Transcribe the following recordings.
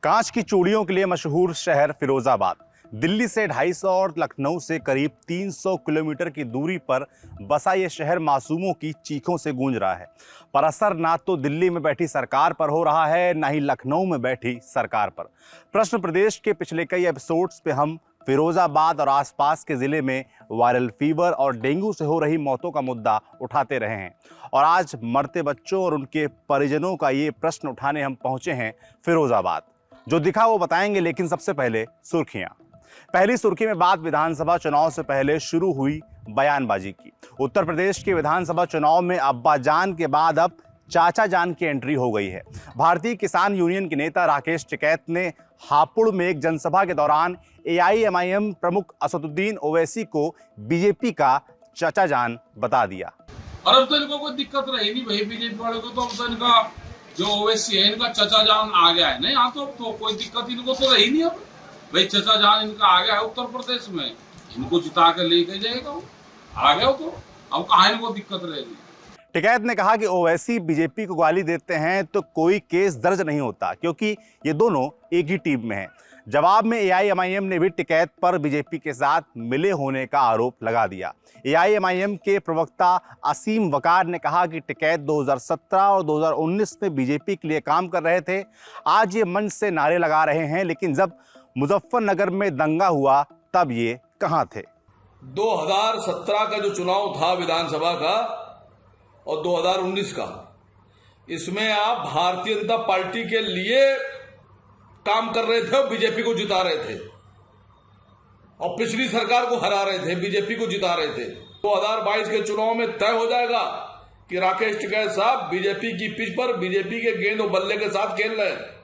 कांच की चूड़ियों के लिए मशहूर शहर फिरोजाबाद दिल्ली से 250 और लखनऊ से करीब 300 किलोमीटर की दूरी पर बसा ये शहर मासूमों की चीखों से गूंज रहा है। पर असर ना तो दिल्ली में बैठी सरकार पर हो रहा है, ना ही लखनऊ में बैठी सरकार पर। प्रश्न प्रदेश के पिछले कई एपिसोड्स पे हम फिरोजाबाद और आसपास के जिले में वायरल फीवर और डेंगू से हो रही मौतों का मुद्दा उठाते रहे हैं और आज मरते बच्चों और उनके परिजनों का ये प्रश्न उठाने हम पहुंचे हैं फिरोजाबाद। जो दिखा वो बताएंगे, लेकिन सबसे पहले सुर्खियां। पहली सुर्खी में बात विधानसभा चुनाव से पहले शुरू हुई बयानबाजी की। उत्तर प्रदेश के विधानसभा चुनाव में अब्बा जान के बाद अब चाचा जान की एंट्री हो गई है। भारतीय किसान यूनियन के नेता राकेश टिकैत ने हापुड़ में एक जनसभा के दौरान एआईएमआईएम प्रमुख असदुद्दीन ओवैसी को बीजेपी का चाचा जान बता दिया। और अब तो इनको कोई दिक्कत रही नहीं भाई, बीजेपी वाले को तो अब तो इनका जो ओवैसी है इनका चाचा जान आ गया है ना यहाँ, तो कोई दिक्कत इनको तो रही नहीं। अब भाई चाचा जान इनका आ गया है उत्तर प्रदेश में, इनको जिता कर लेके जाएगा, वो आ गया तो अब कहाँ इनको दिक्कत रहेगी। टिकैत ने कहा कि ओवैसी बीजेपी को गाली देते हैं तो कोई केस दर्ज नहीं होता, क्योंकि ये दोनों एक ही टीम में हैं। जवाब में एआईएमआईएम ने भी टिकैत पर बीजेपी के साथ मिले होने का आरोप लगा दिया। एआईएमआईएम के प्रवक्ता असीम वकार ने कहा कि टिकैत 2017 और 2019 में बीजेपी के लिए काम कर रहे थे। आज ये मंच से नारे लगा रहे हैं, लेकिन जब मुजफ्फरनगर में दंगा हुआ तब ये कहाँ थे। 2017 का जो चुनाव था विधानसभा का और 2019 का, इसमें आप भारतीय जनता पार्टी के लिए काम कर रहे थे और बीजेपी को जिता रहे थे और पिछली सरकार को हरा रहे थे, बीजेपी को जिता रहे थे। 2022 के चुनाव में तय हो जाएगा कि राकेश टिकैत साहब बीजेपी की पिच पर बीजेपी के गेंद और बल्ले के साथ खेल रहे हैं।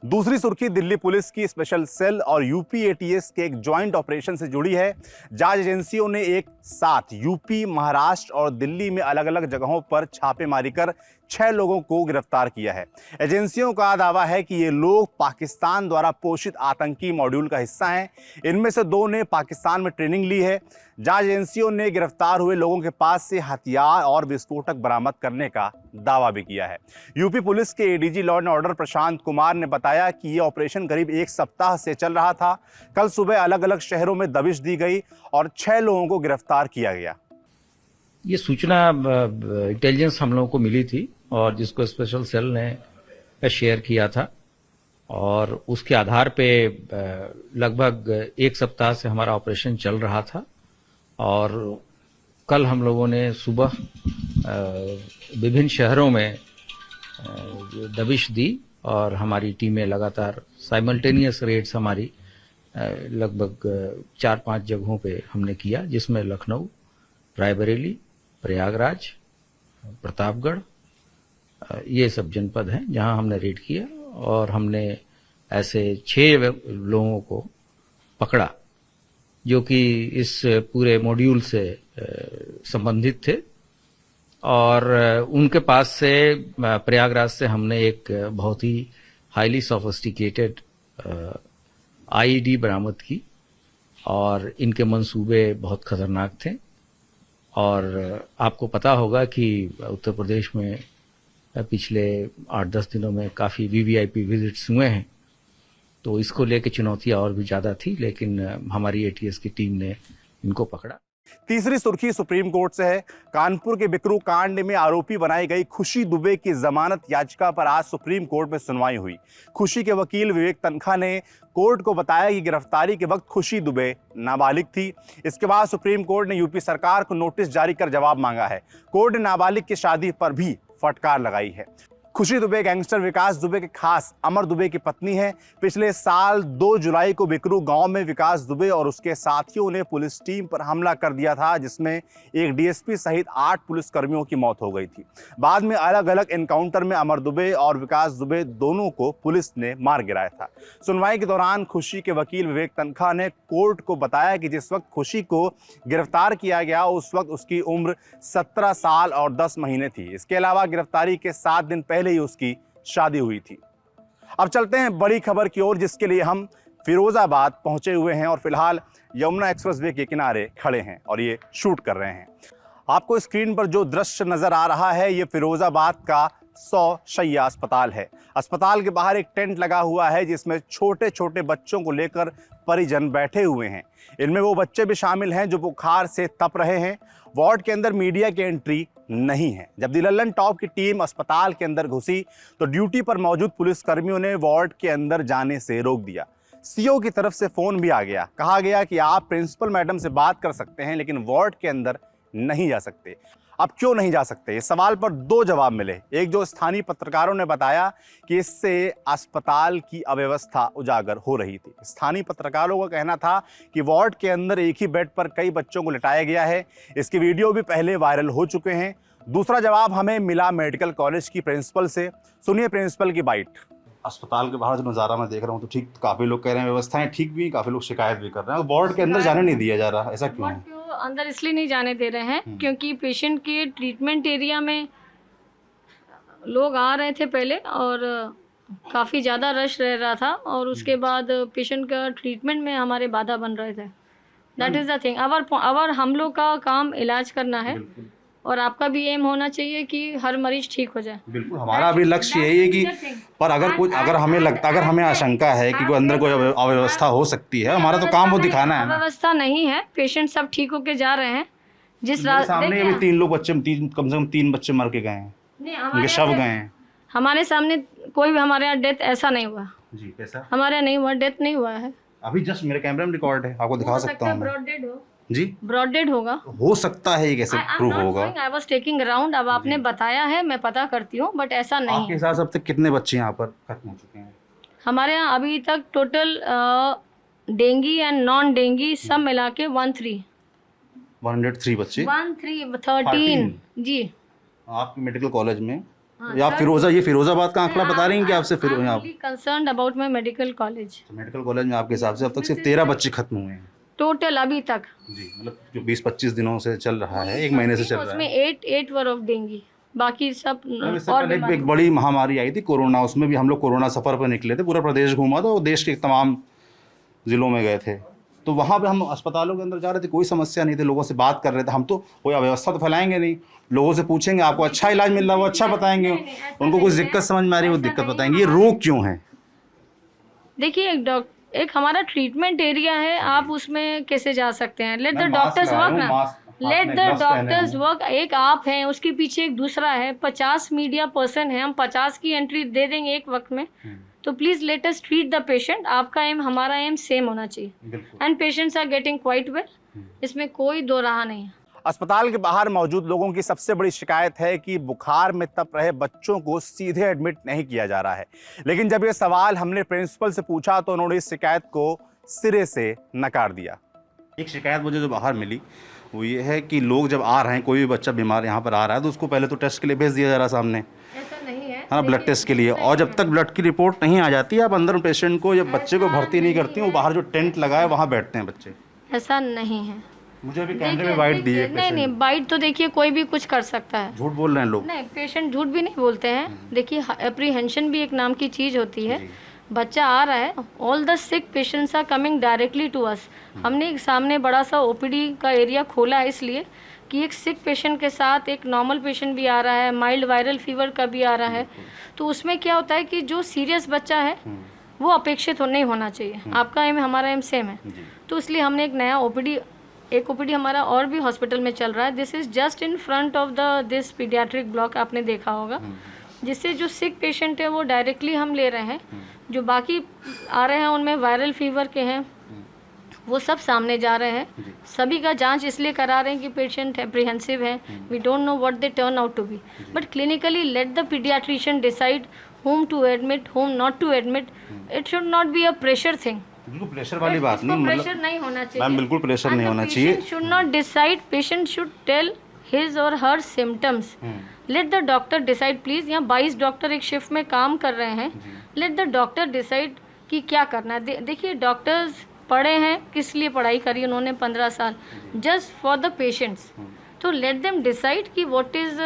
दूसरी सुर्खी दिल्ली पुलिस की स्पेशल सेल और यूपी एटीएस के एक ज्वाइंट ऑपरेशन से जुड़ी है। जांच एजेंसियों ने एक साथ यूपी, महाराष्ट्र और दिल्ली में अलग अलग जगहों पर छापेमारी कर 6 लोगों को गिरफ्तार किया है। एजेंसियों का दावा है कि ये लोग पाकिस्तान द्वारा पोषित आतंकी मॉड्यूल का हिस्सा हैं। इनमें से 2 ने पाकिस्तान में ट्रेनिंग ली है। जांच एजेंसियों ने गिरफ्तार हुए लोगों के पास से हथियार और विस्फोटक बरामद करने का दावा भी किया है। यूपी पुलिस के ADG law and order Prashant Kumar ने बताया कि ये ऑपरेशन करीब 1 सप्ताह से चल रहा था। कल सुबह अलग अलग शहरों में दबिश दी गई और 6 लोगों को गिरफ्तार किया गया। ये सूचना इंटेलिजेंस हम लोगों को मिली थी और जिसको स्पेशल सेल ने शेयर किया था और उसके आधार पे लगभग 1 सप्ताह से हमारा ऑपरेशन चल रहा था। और कल हम लोगों ने सुबह विभिन्न शहरों में दबिश दी और हमारी टीमें लगातार साइमल्टेनियस रेड्स हमारी लगभग 4-5 जगहों पे हमने किया, जिसमें लखनऊ, रायबरेली, प्रयागराज, प्रतापगढ़, ये सब जनपद हैं जहां हमने रेड किया और हमने ऐसे 6 लोगों को पकड़ा जो कि इस पूरे मॉड्यूल से संबंधित थे। और उनके पास से प्रयागराज से हमने एक बहुत ही हाईली सोफिस्टिकेटेड आईईडी बरामद की और इनके मंसूबे बहुत खतरनाक थे। और आपको पता होगा कि उत्तर प्रदेश में पिछले 8-10 दिनों में काफ़ी वीवीआईपी विजिट्स हुए हैं, तो इसको लेकर चुनौतियां और भी ज़्यादा थी, लेकिन हमारी एटीएस की टीम ने इनको पकड़ा। तीसरी सुर्खी सुप्रीम कोर्ट से है। कानपुर के बिकरू कांड में आरोपी बनाई गई खुशी दुबे की जमानत याचिका पर आज सुप्रीम कोर्ट में सुनवाई हुई। खुशी के वकील विवेक तनखा ने कोर्ट को बताया कि गिरफ्तारी के वक्त खुशी दुबे नाबालिग थी। इसके बाद सुप्रीम कोर्ट ने यूपी सरकार को नोटिस जारी कर जवाब मांगा है। कोर्ट ने नाबालिग की शादी पर भी फटकार लगाई है। खुशी दुबे गैंगस्टर विकास दुबे के खास अमर दुबे की पत्नी है। पिछले साल 2 जुलाई को बिकरू गांव में विकास दुबे और उसके साथियों ने पुलिस टीम पर हमला कर दिया था, जिसमें एक डीएसपी सहित 8 पुलिसकर्मियों की मौत हो गई थी। बाद में अलग अलग एनकाउंटर में अमर दुबे और विकास दुबे दोनों को पुलिस ने मार गिराया था। सुनवाई के दौरान खुशी के वकील विवेक तनखा ने कोर्ट को बताया कि जिस वक्त खुशी को गिरफ्तार किया गया उस वक्त उसकी उम्र 17 साल और 10 महीने थी। इसके अलावा गिरफ्तारी के 7 दिन पहले ही उसकी शादी हुई थी। अब चलते हैं बड़ी खबर की ओर, जिसके लिए हम फिरोजाबाद पहुंचे हुए हैं और फिलहाल यमुना एक्सप्रेसवे के किनारे खड़े हैं और ये शूट कर रहे हैं। आपको स्क्रीन पर जो दृश्य नजर आ रहा है ये फिरोजाबाद का 100 शैय्या अस्पताल है। अस्पताल के बाहर एक टेंट लगा हुआ है जिसमें छोटे छोटे बच्चों को लेकर परिजन बैठे हुए हैं। इनमें वो बच्चे भी शामिल हैं जो बुखार से तप रहे हैं। वार्ड के अंदर मीडिया की एंट्री नहीं है। जब दी लल्लन टॉप की टीम अस्पताल के अंदर घुसी तो ड्यूटी पर मौजूद पुलिसकर्मियों ने वार्ड के अंदर जाने से रोक दिया। सीओ की तरफ से फोन भी आ गया। कहा गया कि आप प्रिंसिपल मैडम से बात कर सकते हैं लेकिन वार्ड के अंदर नहीं जा सकते। अब क्यों नहीं जा सकते, इस सवाल पर दो जवाब मिले। एक जो स्थानीय पत्रकारों ने बताया कि इससे अस्पताल की अव्यवस्था उजागर हो रही थी। स्थानीय पत्रकारों का कहना था कि वार्ड के अंदर एक ही बेड पर कई बच्चों को लिटाया गया है। इसके वीडियो भी पहले वायरल हो चुके हैं। दूसरा जवाब हमें मिला मेडिकल कॉलेज की प्रिंसिपल से। सुनिए प्रिंसिपल की बाइट। अस्पताल के बाहर जो नज़ारा मैं देख रहा हूँ तो ठीक, काफ़ी लोग कह रहे हैं व्यवस्थाएं ठीक भी, काफ़ी लोग शिकायत भी कर रहे हैं। वार्ड के अंदर जाने नहीं दिया जा रहा, ऐसा क्यों है? अंदर इसलिए नहीं जाने दे रहे हैं क्योंकि पेशेंट के ट्रीटमेंट एरिया में लोग आ रहे थे पहले और काफ़ी ज़्यादा रश रह रहा था और उसके बाद पेशेंट का ट्रीटमेंट में हमारे बाधा बन रहे थे। That is the thing. Our हम लोग का काम इलाज करना है और आपका भी एम होना चाहिए कि हर मरीज ठीक हो जाए। बिल्कुल, हमारा भी लक्ष्य यही है कि पर अगर हमें आशंका है कि कोई अंदर कोई अव्यवस्था हो सकती है, हमारा तो काम वो दिखाना है ना। अव्यवस्था नहीं है, पेशेंट सब ठीक होके जा रहे हैं। जिस सामने अभी 3 लोग बच्चे, कम से कम 3 बच्चे मर के गए हैं, उनके शव गए हैं। हमारे सामने कोई भी हमारे यहाँ डेथ ऐसा नहीं हुआ जी। कैसा? हमारे यहाँ नहीं हुआ, डेथ नहीं हुआ है। अभी जस्ट मेरे कैमरे में रिकॉर्ड है, आपको दिखा सकता हूँ। ब्रॉड डेड हो जी, ब्रॉड डेड होगा, हो सकता है। ये कैसे प्रूव होगा? I was taking around. अब आपने बताया है, मैं पता करती हूँ, बट ऐसा नहीं आपके हिसाब से अब तक कितने बच्चे यहाँ पर खत्म हो चुके हैं? हमारे यहाँ अभी तक total dinghy and non dinghy सब मिला के 103 बच्चे, 13 जी। आपके मेडिकल कॉलेज में या फिरोजाबाद का आंकड़ा बता रही हैं कि आपसे फिर यहाँ concerned about my medical college. Medical college में आपके हिसाब से अब तक सिर्फ 13 बच्चे खत्म हुए हैं टोटल अभी तक जी। मतलब जो 20-25 दिनों से चल रहा है, 1 महीने से चल रहा है, उसमें 8 वर ऑफ डेंगी, बाकी सब और एक बड़ी महामारी आई थी कोरोना, उसमें भी हम लोग कोरोना सफर पर निकले थे, पूरा प्रदेश घूमा था, देश के तमाम जिलों में गए थे। तो वहाँ पे हम अस्पतालों के अंदर जा रहे थे, कोई समस्या नहीं थी, लोगों से बात कर रहे थे। हम तो कोई अव्यवस्था तो फैलाएंगे नहीं, लोगों से पूछेंगे आपको अच्छा इलाज मिल रहा है वो अच्छा बताएंगे, उनको कुछ दिक्कत समझ में आ रही है वो दिक्कत बताएंगे। ये रोग क्यों है? देखिए एक हमारा ट्रीटमेंट एरिया है, आप उसमें कैसे जा सकते हैं? लेट द डॉक्टर्स वर्क ना, लेट द डॉक्टर्स वर्क। एक आप हैं, उसके पीछे एक दूसरा है, 50 मीडिया पर्सन है, हम 50 की एंट्री दे देंगे एक वक्त में। तो please let us treat the patient. आपका एम हमारा एम सेम होना चाहिए and patients are getting quite well, इसमें कोई दो राह नहीं है। अस्पताल के बाहर मौजूद लोगों की सबसे बड़ी शिकायत है कि बुखार में तप रहे बच्चों को सीधे एडमिट नहीं किया जा रहा है। लेकिन जब ये सवाल हमने प्रिंसिपल से पूछा तो उन्होंने इस शिकायत को सिरे से नकार दिया। एक शिकायत मुझे जो बाहर मिली वो ये है कि लोग जब आ रहे हैं, कोई भी बच्चा बीमार यहाँ पर आ रहा है तो उसको पहले तो टेस्ट के लिए भेज दिया जा रहा है सामने, ऐसा नहीं है हाँ, ब्लड टेस्ट के लिए। और जब तक ब्लड की रिपोर्ट नहीं आ जाती आप अंदर पेशेंट को या बच्चे को भर्ती नहीं करती, वो बाहर जो टेंट लगा है वहाँ बैठते हैं बच्चे। ऐसा नहीं है। मुझे अभी कैमरे में बाइट दी है। नहीं, बाइट तो देखिए कोई भी कुछ कर सकता है। झूठ बोल रहे हैं लोग। नहीं, पेशेंट झूठ भी नहीं बोलते हैं। देखिए एप्रीहेंशन भी एक नाम की चीज़ होती है। बच्चा आ रहा है, all the sick patients are coming directly to us. हमने एक सामने बड़ा सा ओपीडी का एरिया खोला है इसलिए कि एक सिक पेशेंट के साथ एक नॉर्मल पेशेंट भी आ रहा है, माइल्ड वायरल फीवर का भी आ रहा है। तो उसमें क्या होता है कि जो सीरियस बच्चा है वो अपेक्षित नहीं होना चाहिए। आपका एम हमारा एम सेम है, तो इसलिए हमने एक नया एक ओपीडी हमारा और भी हॉस्पिटल में चल रहा है। This is just in front of this paediatric block, आपने देखा होगा, जिससे जो सिक पेशेंट है वो डायरेक्टली हम ले रहे हैं। जो बाकी आ रहे हैं उनमें वायरल फीवर के हैं, वो सब सामने जा रहे हैं। सभी का जांच इसलिए करा रहे हैं कि पेशेंट एप्रीहेंसिव है, we don't know what they turn out to be, but clinically let the paediatrician decide whom to admit, whom not to admit. It should not be a pressure thing. बिल्कुल pressure वाली बात नहीं, pressure नहीं होना चाहिए ma'am, बिल्कुल pressure नहीं होना चाहिए। should not decide, patient should tell his or her symptoms. Let the doctor decide, please। यहाँ 22 डॉक्टर एक शिफ्ट में काम कर रहे हैं। Let the doctor decide कि क्या करना है। देखिए डॉक्टर्स पढ़े हैं, किस लिए पढ़ाई करी उन्होंने 15 साल, जस्ट फॉर द पेशेंट्स। तो लेट देम डिसाइड कि व्हाट इज़,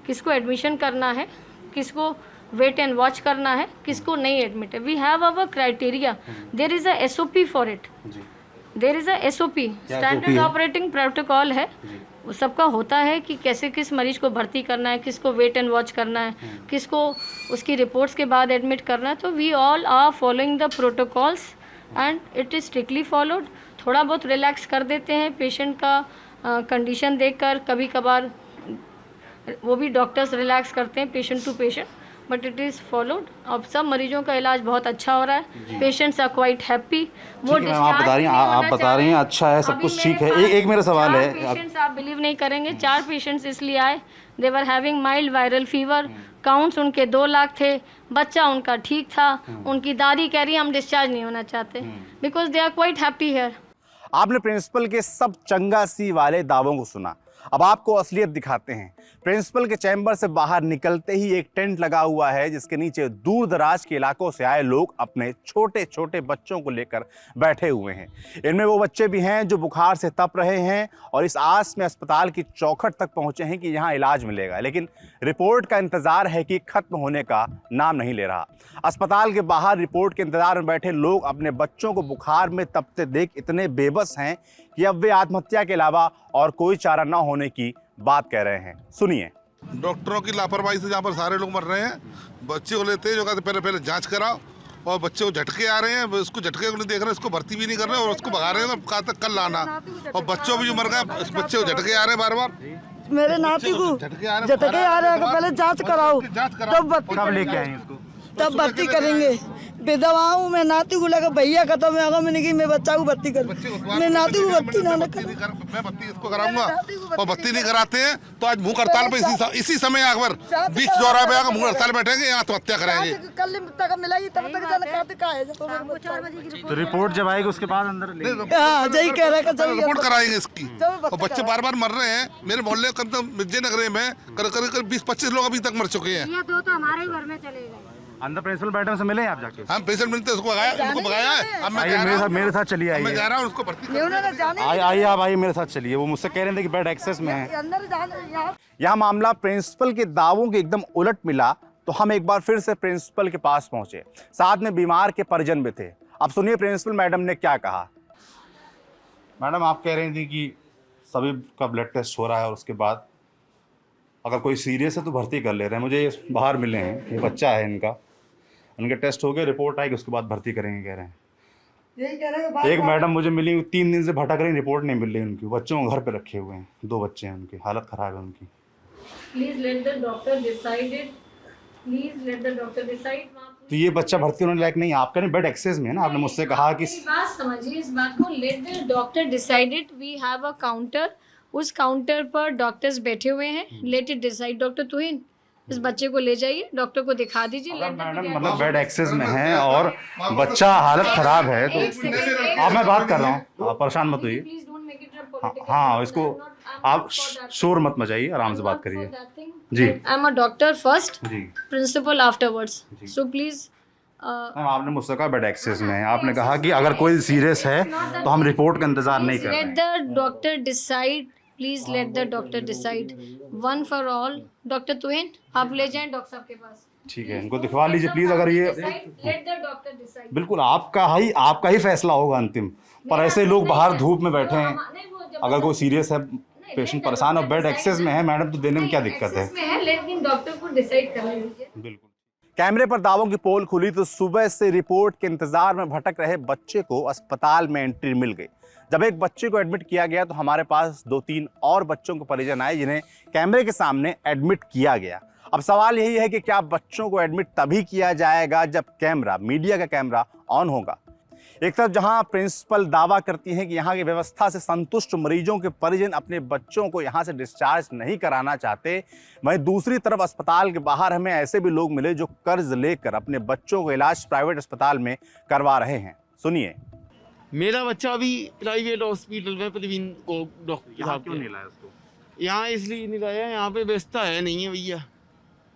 किसको एडमिशन करना है, किसको वेट एंड वॉच करना है, किसको नहीं एडमिट है। We have our criteria, there is a SOP for it, there is a SOP, standard operating protocol है। सबका होता है कि कैसे किस मरीज को भर्ती करना है, किसको वेट एंड वॉच करना है, किसको उसकी रिपोर्ट्स के बाद एडमिट करना है। तो we all are following the protocols and it is strictly followed. थोड़ा बहुत रिलैक्स कर देते हैं पेशेंट का कंडीशन देखकर, कभी कभार वो भी डॉक्टर्स रिलैक्स करते हैं patient to patient, but it is followed. अब सब मरीजों का इलाज बहुत अच्छा हो रहा है, पेशेंट्स आर क्वाइट हैप्पी। वो ठीक है, आप बता रही हैं अच्छा है, सब कुछ ठीक है। एक मेरा सवाल है, पेशेंट्स आप बिलीव नहीं करेंगे, 4 पेशेंट्स इसलिए आए, they were having mild viral fever, counts उनके 2 लाख थे, बच्चा उनका ठीक था, उनकी दादी कह रही है हम डिस्चार्ज नहीं होना चाहते because they are quite happy here. आपने प्रिंसिपल के सब चंगासी वाले दावों को सुना, अब आपको असलियत दिखाते हैं। प्रिंसिपल के चैम्बर से बाहर निकलते ही एक टेंट लगा हुआ है जिसके नीचे दूर दराज के इलाकों से आए लोग अपने छोटे छोटे बच्चों को लेकर बैठे हुए हैं। इनमें वो बच्चे भी हैं जो बुखार से तप रहे हैं और इस आस में अस्पताल की चौखट तक पहुंचे हैं कि यहाँ इलाज मिलेगा, लेकिन रिपोर्ट का इंतजार है कि खत्म होने का नाम नहीं ले रहा। अस्पताल के बाहर रिपोर्ट के इंतजार में बैठे लोग अपने बच्चों को बुखार में तपते देख इतने बेबस हैं कि अब वे आत्महत्या के अलावा और कोई चारा न होने की बात कह रहे हैं। सुनिए। डॉक्टरों की लापरवाही से जहाँ पर सारे लोग मर रहे हैं, बच्चे को लेते हैं जो कहते पहले जांच कराओ, और बच्चे को झटके आ रहे हैं, उसको झटके को नहीं देख रहे, उसको भर्ती भी नहीं कर रहे और उसको भगा रहे हैं, कहा तक कल लाना। और बच्चों भी जो मर गए, उस बच्चे को झटके आ रहे हैं बार बार। मेरे नाती को झटके आ रहे हैं, पहले जांच कराओ कब लेके आए इसको? तब भर्ती करेंगे। विधवा हूँ मैं, नाती को लगा भैया खत्म है, मैं नहीं कि मैं बच्चा को भर्ती कर, मैं नाती को भर्ती ना कर, मैं भर्ती इसको कराऊंगा और भर्ती नहीं कराते हैं तो आज मुंह हड़ताल पे इसी समय अकबर 20 चौराहे पे आकर मुंह हड़ताल बैठेंगे, यहाँ आत्महत्या करेंगे। कल तक मिलेगी तब तक जाने का है। तो रिपोर्ट जब आएगी उसके बाद अंदर यही कह रहे हैं रिपोर्ट कराएंगे इसकी। और बच्चे बार बार मर रहे हैं मेरे मोहल्ले कम से कम विजयनगर में करीब 20-25 लोग अभी तक मर चुके हैं। ये 2 तो हमारे ही घर में चले गए। अंदर प्रिंसिपल मैडम से मिले आप जाके? हम पेशेंट मिलते हैं, उसको भगाया है। अब मैं मेरे साथ चलिए, आइए। मैं जा रहा हूँ उसको भर्ती। आइए आप आइए मेरे साथ चलिए। वो मुझसे कह रहे थे कि बेड एक्सेस में है। यह मामला प्रिंसिपल के दावों के एकदम उलट मिला तो हम एक बार फिर से प्रिंसिपल के पास पहुंचे, साथ में बीमार के परिजन भी थे। अब सुनिए प्रिंसिपल मैडम ने क्या कहा। मैडम आप कह रही थी कि सभी का ब्लड टेस्ट हो रहा है और उसके बाद अगर कोई सीरियस है तो भर्ती कर ले रहे हैं। मुझे बाहर मिले हैं, ये बच्चा है इनका, उनके टेस्ट हो गए, रिपोर्ट आएगी उसके बाद भर्ती करेंगे कह रहे हैं। यही कह रहे हैं। एक मैडम मुझे मिली, 3 दिन से भटक रही, रिपोर्ट नहीं मिल रही उनकी। बच्चों को घर पे रखे हुए हैं, 2 बच्चे हैं उनकी, हालत खराब है उनकी। Please let the doctor decide it, please let the doctor decide. तो ये बच्चा भर्ती होने लायक नहीं है। आप कह रहे बेड एक्सेस में है ना, आपने मुझसे कहा कि बात समझिए इस बात को। Let the doctor decide it, we have a counter, उस काउंटर पर डॉक्टर्स बैठे हुए हैं, let it decide. Doctor Tuhin इस बच्चे को ले जाइए, डॉक्टर को दिखा दीजिए। मैडम मतलब बेड एक्सेस में है और बच्चा हालत खराब है, तो आप मैं बात कर रहा हूँ, आप परेशान मत होइए। हाँ इसको आप शोर मत मचाइए, आराम से बात करिए जी। I am a doctor first, जी principal afterwards, so please. Ma'am आपने मुझसे कहा बेड एक्सेस में है, आपने कहा कि अगर कोई सीरियस है तो हम रिपोर्ट का इंतजार नहीं कर रहे हैं। Let the doctor decide, please let the doctor decide one for all. Doctor Tuhin आप ले जाएं डॉक्टर साहब के पास। ठीक है, इनको दिखवा लीजिए प्लीज। अगर ये लेट द डॉक्टर डिसाइड, बिल्कुल आपका ही फैसला होगा अंतिम, पर ऐसे लोग बाहर धूप में बैठे हैं। अगर कोई सीरियस है, पेशेंट परेशान और बेड एक्सेस में है मैडम, तो देने में क्या दिक्कत है? लेकिन डॉक्टर को डिसाइड करने दीजिए। बिल्कुल। कैमरे पर दावों की पोल खुली तो सुबह से रिपोर्ट के इंतजार में भटक रहे बच्चे को अस्पताल में एंट्री मिल गई। जब एक बच्चे को एडमिट किया गया तो हमारे पास 2-3 और बच्चों के परिजन आए जिन्हें कैमरे के सामने एडमिट किया गया। अब सवाल यही है कि क्या बच्चों को एडमिट तभी किया जाएगा जब कैमरा, मीडिया का कैमरा ऑन होगा। एक तरफ जहां प्रिंसिपल दावा करती हैं कि यहाँ की व्यवस्था से संतुष्ट मरीजों के परिजन अपने बच्चों को यहाँ से डिस्चार्ज नहीं कराना चाहते, वहीं दूसरी तरफ अस्पताल के बाहर हमें ऐसे भी लोग मिले जो कर्ज लेकर अपने बच्चों को इलाज प्राइवेट अस्पताल में करवा रहे हैं। सुनिए। मेरा बच्चा अभी प्राइवेट हॉस्पिटल में प्रवीण को डॉक्टर साहब क्यों नहीं लाया उसको? यहाँ इसलिए नहीं लाया, यहाँ पे व्यवस्था है नहीं है भैया।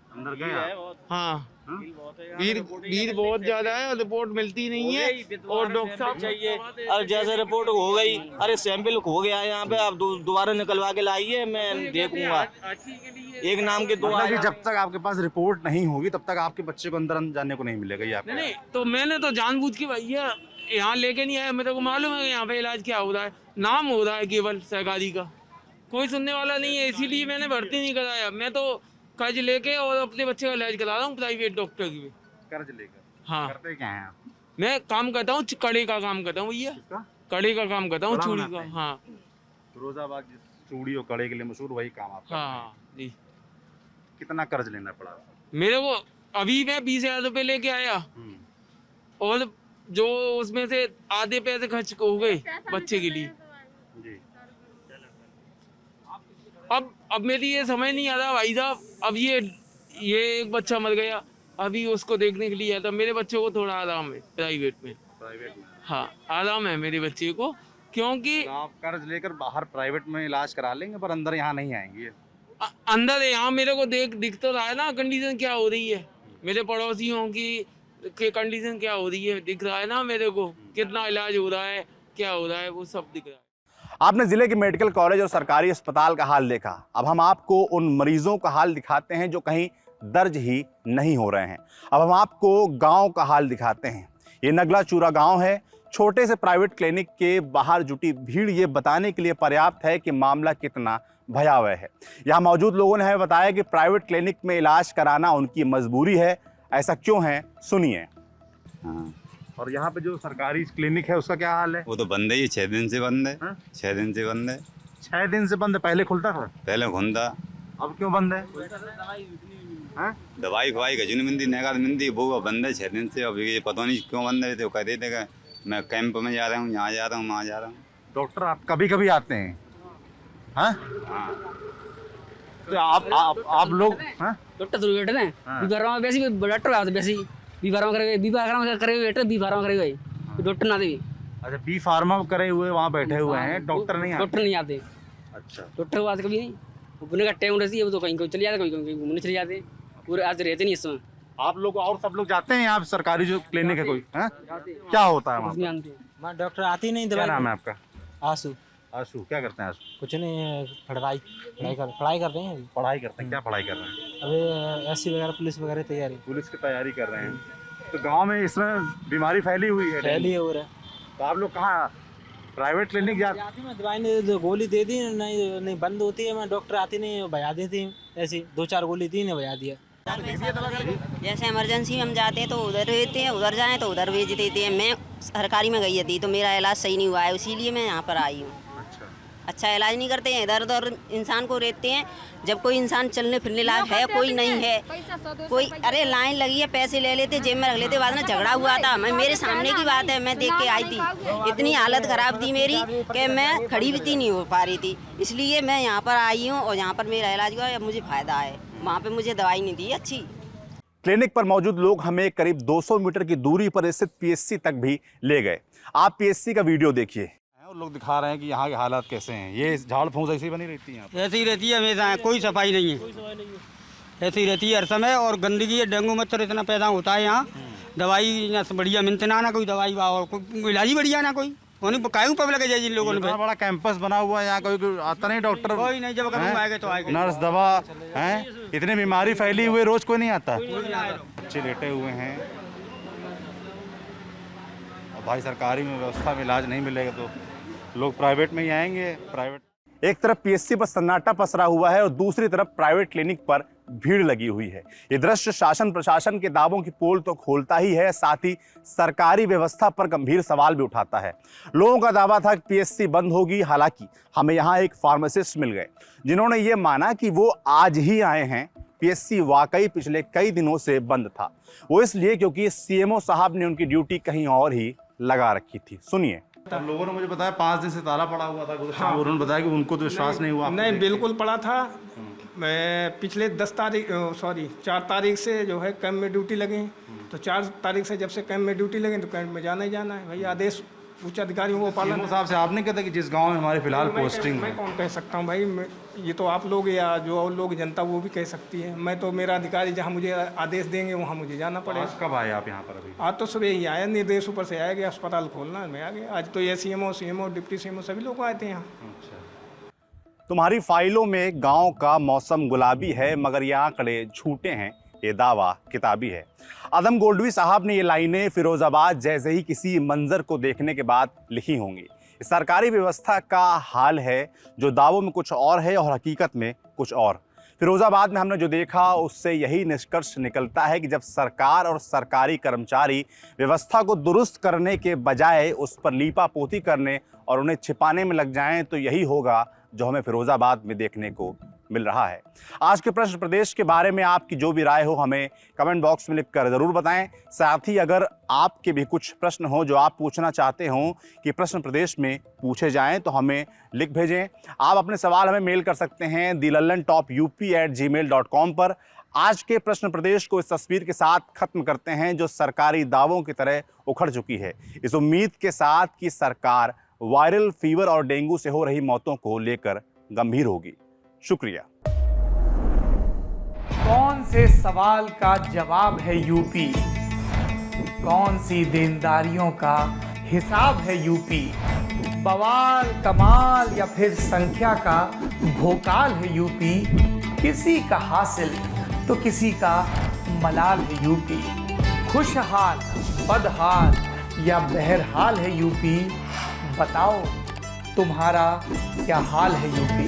अंदर गया? हाँ भीड़ बहुत ज्यादा है और रिपोर्ट मिलती नहीं है और डॉक्टर साहब चाहिए। और जैसे रिपोर्ट हो गई, अरे सैंपल हो गया है यहाँ पे, आप दोबारा निकलवा के लाइए, मैं देखूंगा। एक नाम के 2 मतलब कि जब तक आपके पास रिपोर्ट नहीं होगी तब तक आपके बच्चे को अंदर जाने को नहीं मिलेगा। ये आपको नहीं, तो मैंने तो जानबूझ के भैया यहाँ लेके नहीं आया। मेरे को मालूम है यहाँ पे इलाज क्या हो रहा है, नाम हो रहा है केवल सरकारी का। कोई सुनने वाला नहीं है, इसीलिए मैंने भर्ती नहीं कराया। मैं तो कर्ज लेके और अपने बच्चे का इलाज करा रहा हूँ प्राइवेट डॉक्टर की भी। कर्ज लेकर? हाँ, करते क्या हैं आप? मैं काम करता हूँ, कड़े का काम करता हूँ भैया, कड़े का काम करता हूँ, कड़ा चूड़ी बनाते का। हैं? हाँ फिरोजाबाद जिस चूड़ी और कड़े के लिए मशहूर, वही काम आप करते हैं। हाँ जी। कितना कर्ज लेना पड़ा? मेरे को अभी मैं 20,000 रुपये लेके आया और जो उसमें से आधे पैसे खर्च हो गए बच्चे के लिए। जी। अब मेरी ये समझ नहीं आ रहा भाई साहब, अब ये एक बच्चा मर गया, अभी उसको देखने के लिए आया था। मेरे बच्चों को थोड़ा आराम है प्राइवेट में। हाँ, आराम है मेरे बच्चे को, क्योंकि तो आप कर्ज लेकर बाहर प्राइवेट में इलाज करा लेंगे, पर अंदर यहाँ नहीं आएंगे। अंदर है यहाँ मेरे को दिख तो रहा है ना कंडीशन क्या हो रही है, मेरे पड़ोसियों की कंडीशन क्या हो रही है, दिख रहा है ना मेरे को, कितना इलाज हो रहा है, क्या हो रहा है, वो सब दिख रहा है। आपने जिले के मेडिकल कॉलेज और सरकारी अस्पताल का हाल देखा। अब हम आपको उन मरीजों का हाल दिखाते हैं जो कहीं दर्ज ही नहीं हो रहे हैं। अब हम आपको गांव का हाल दिखाते हैं। ये नगला चूरा गांव है। छोटे से प्राइवेट क्लिनिक के बाहर जुटी भीड़ ये बताने के लिए पर्याप्त है कि मामला कितना भयावह है। यहाँ मौजूद लोगों ने हमें बताया कि प्राइवेट क्लिनिक में इलाज कराना उनकी मजबूरी है। ऐसा क्यों है, सुनिए। और यहाँ पे जो सरकारी क्लिनिक है उसका क्या हाल है? वो तो बंद है, ये 6 दिन से बंद है। 6 दिन से बंद है। 6 दिन से बंद है? पहले खुलता था? पहले खुलता। अब क्यों बंद है? दवाई फवाई गजनी मिलती, नगर मिलती, वो बंद है 6 दिन से। अब ये पता नहीं क्यों बंद है। तो कह देते कि मैं कैंप में जा रहा हूँ, यहाँ जा रहा हूँ, वहाँ जा रहा हूँ। डॉक्टर आप कभी कभी आते हैं? हाँ, तो आप लोग डॉक्टर जरूर बैठे हैं। बीमार वैसे भी डॉक्टर आते वैसे ही बीमार करे डॉक्टर ना दे। अच्छा, बी फार्मा करे हुए वहाँ बैठे हुए हैं, डॉक्टर नहीं आते? डॉक्टर नहीं आते। अच्छा, डॉक्टर आते कभी नहीं, घूमने का टाइम रहती है, वो तो कहीं कहीं चले जाते, कहीं घूमने चले जाते, पूरे आज रहते नहीं इस समय। आप लोग और सब लोग जाते हैं यहाँ सरकारी जो क्लिनिक है कोई? क्या होता है वहाँ? डॉक्टर आती नहीं। क्या नाम है आपका? आंसू। आशु, क्या करते हैं आशु? कुछ नहीं, पढ़ाई करते हैं। पढ़ाई करते हैं? क्या पढ़ाई कर रहे हैं? अभी एससी वगैरह पुलिस वगैरह तैयारी। पुलिस की तैयारी कर रहे हैं। तो गांव में इसमें बीमारी फैली हुई है? फैली हो रहा है। तो आप लोग कहाँ प्राइवेट क्लिनिक जाते? मैं दवाई ने गोली दे दी, नहीं बंद होती है, मैं डॉक्टर आती नहीं, भजा देती ऐसी 2-4 गोली दी, भजा दिया। जैसे इमरजेंसी में हम जाते हैं तो उधर रहते हैं, उधर जाएं तो उधर भेज देते हैं। मैं सरकारी में गई थी तो मेरा इलाज सही नहीं हुआ है, इसीलिए मैं यहाँ पर आई हूँ। अच्छा इलाज नहीं करते हैं, इधर उधर इंसान को रहते हैं। जब कोई इंसान चलने फिरने लायक है, कोई नहीं है, कोई अरे लाइन लगी है, पैसे ले लेते, जेब में रख लेते। बाद में झगड़ा हुआ था, मैं मेरे सामने की बात है, मैं देख के आई थी। इतनी हालत ख़राब थी मेरी कि मैं खड़ी भी नहीं हो पा रही थी, इसलिए मैं यहाँ पर आई हूँ और यहाँ पर मेरा इलाज हुआ है, मुझे फ़ायदा है। वहाँ पर मुझे दवाई नहीं दी अच्छी। क्लिनिक पर मौजूद लोग हमें करीब 200 मीटर की दूरी पर स्थित पीएचसी तक भी ले गए। आप पीएचसी का वीडियो देखिए। और लोग दिखा रहे हैं कि यहाँ के हालात कैसे हैं। ये झाड़ फूस ऐसी बनी रहती है? ऐसी ही रहती है हमेशा, कोई सफाई नहीं है, ऐसी रहती है हर समय। और गंदगी है, डेंगू मच्छर इतना पैदा होता है यहाँ। दवाई यहाँ से बढ़िया मिलते ना कोई दवाई और कोई इलाज ही बढ़िया ना कोई। कायू पब्लिक है जिन लोगों ने बड़ा कैंपस बना हुआ है यहाँ, कोई आता नहीं डॉक्टर? कोई नहीं, जब कभी आएगा तो आएगा। नर्स दवा है, इतनी बीमारी फैली हुई, रोज कोई नहीं आता। बच्चे लेटे हुए हैं। और भाई सरकारी में व्यवस्था में इलाज नहीं मिलेगा तो लोग प्राइवेट में ही आएंगे। प्राइवेट एक तरफ पीएचसी पर सन्नाटा पसरा हुआ है और दूसरी तरफ प्राइवेट क्लिनिक पर भीड़ लगी हुई है। ये दृश्य शासन प्रशासन के दावों की पोल तो खोलता ही है, साथ ही सरकारी व्यवस्था पर गंभीर सवाल भी उठाता है। लोगों का दावा था कि पीएचसी बंद होगी। हालांकि हमें यहाँ एक फार्मासिस्ट मिल गए जिन्होंने ये माना कि वो आज ही आए हैं। पीएचसी वाकई पिछले कई दिनों से बंद था। वो इसलिए क्योंकि सीएमओ साहब ने उनकी ड्यूटी कहीं और ही लगा रखी थी। सुनिए। लोगों ने मुझे बताया 5 दिन से ताला पड़ा हुआ था। हाँ। उन्होंने बताया कि उनको तो विश्वास नहीं हुआ। नहीं, बिल्कुल पड़ा था। मैं पिछले 4 तारीख से जो है कैंप में ड्यूटी लगी। तो 4 तारीख से जब से कैंप में ड्यूटी लगी तो कैंप में जाना ही जाना है। भाई आदेश उच्च अधिकारियों को पालन। साहब से आपने कहता कि जिस गांव में हमारे फिलहाल पोस्टिंग मैं कौन कह सकता हूँ भाई, ये तो आप लोग या जो और लोग जनता वो भी कह सकती है। मैं तो मेरा अधिकारी जहाँ मुझे आदेश देंगे वहाँ मुझे जाना पड़ेगा। कब आए आप यहाँ पर? अभी आज तो सुबह ही आया, निर्देश ऊपर से आया कि अस्पताल खोलना है, मैं आ गया। आज तो ये सीएमओ डिप्टी सीएमओ सभी लोग आए थे यहाँ। तुम्हारी फाइलों में गांव का मौसम गुलाबी है, मगर ये आंकड़े झूठे हैं, ये दावा किताबी है। आदम गोल्डवी साहब ने ये लाइनें फिरोजाबाद जैसे ही किसी मंजर को देखने के बाद लिखी होंगी। सरकारी व्यवस्था का हाल है जो दावों में कुछ और है और हकीकत में कुछ और। फिरोजाबाद में हमने जो देखा उससे यही निष्कर्ष निकलता है कि जब सरकार और सरकारी कर्मचारी व्यवस्था को दुरुस्त करने के बजाय उस पर लीपापोती करने और उन्हें छिपाने में लग जाएं तो यही होगा जो हमें फिरोजाबाद में देखने को मिल रहा है। आज के प्रश्न प्रदेश के बारे में आपकी जो भी राय हो हमें कमेंट बॉक्स में लिखकर ज़रूर बताएं। साथ ही अगर आपके भी कुछ प्रश्न हो जो आप पूछना चाहते हो कि प्रश्न प्रदेश में पूछे जाएं तो हमें लिख भेजें। आप अपने सवाल हमें मेल कर सकते हैं dilalantop@gmail.com पर। आज के प्रश्न प्रदेश को इस तस्वीर के साथ खत्म करते हैं जो सरकारी दावों की तरह उखड़ चुकी है, इस उम्मीद के साथ कि सरकार वायरल फीवर और डेंगू से हो रही मौतों को लेकर गंभीर होगी। शुक्रिया। कौन से सवाल का जवाब है यूपी? कौन सी देनदारियों का हिसाब है यूपी? बवाल कमाल या फिर संख्या का भोकाल है यूपी? किसी का हासिल तो किसी का मलाल है यूपी? खुशहाल, बदहाल या बहरहाल है यूपी? बताओ तुम्हारा क्या हाल है यूपी?